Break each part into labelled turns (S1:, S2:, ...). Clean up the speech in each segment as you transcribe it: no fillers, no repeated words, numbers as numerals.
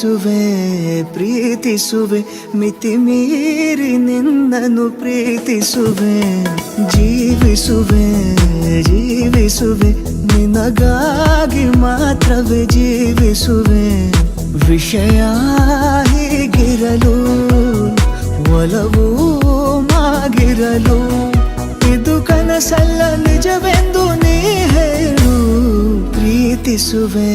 S1: ಪ್ರೀತಿಸುವೆ ಪ್ರೀತಿಸುವೆ ಮಿತಿ ಮೀರಿ ನಿನ್ನನ್ನು ಪ್ರೀತಿಸುವೆ ಜೀವಿಸುವೆ ಜೀವಿಸುವೆ ನಿನಗಾಗಿ ಮಾತ್ರವೇ ಜೀವಿಸುವೆ ವಿಷಯ ಹೀಗಿರಲು ಒಲವು ಮಾಗಿರಲು ಇದು ಕನಸಲ್ಲ ನಿಜವೆಂದು ನೀ ಹೇಳು ಪ್ರೀತಿಸುವೆ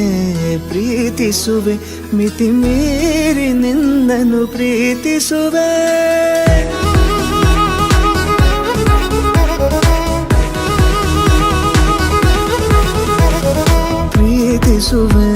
S1: ಪ್ರೀತಿಸುವೆ ಮಿತಿ ಮೀರಿ ನಿನ್ನನ್ನು ಪ್ರೀತಿಸುವೆ ಪ್ರೀತಿಸುವೆ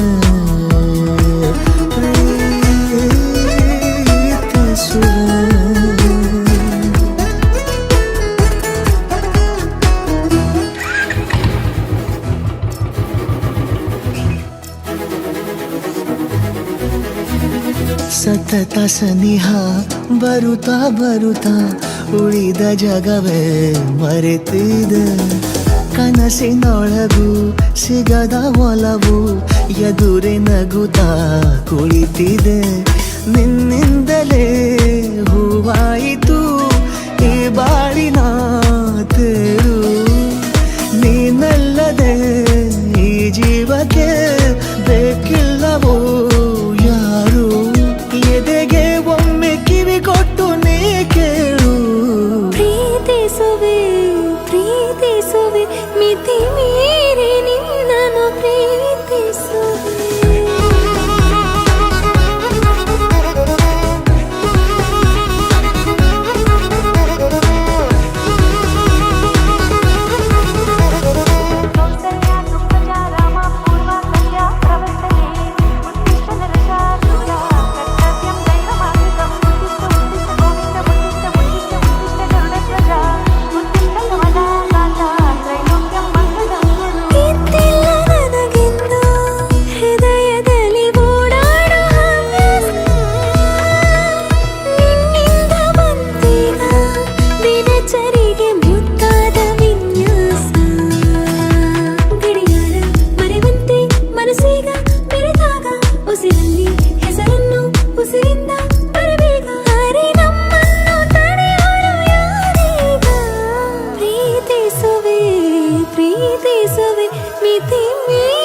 S1: ಸತತ ಸನಿಹ ಬರುತ್ತಾ ಬರುತ್ತಾ ಉಳಿದ ಜಗವೇ ಮರೆತಿದೆ ಕನಸಿನೊಳಗೂ ಸಿಗದ ಒಲವು ಎದುರೆ ನಗುತ್ತಾ ಕುಳಿತಿದೆ ನಿನ್ನಿಂದಲೇ ಹೂವಾಯಿತು ಈ ಬಾಳಿನ ತೇರು ನೀನಲ್ಲದೆ ಈ ಜೀವಕ್ಕೆ ಬೇಕಿಲ್ಲವೋ ಯಾರು ಎದೆಗೆ ಒಮ್ಮೆ ಕಿವಿ ಕೊಟ್ಟು ನೀ ಕೇಳು
S2: ಪ್ರೀತಿಸುವೆ ಪ್ರೀತಿಸುವೆ ಮಿತಿ ಮೀರಿ ನಿನ್ನನ್ನು ಪ್ರೀತಿಸುವೆ ಪ್ರೀತಿಸುವೆ ಮಿತಿ ಮೀರಿ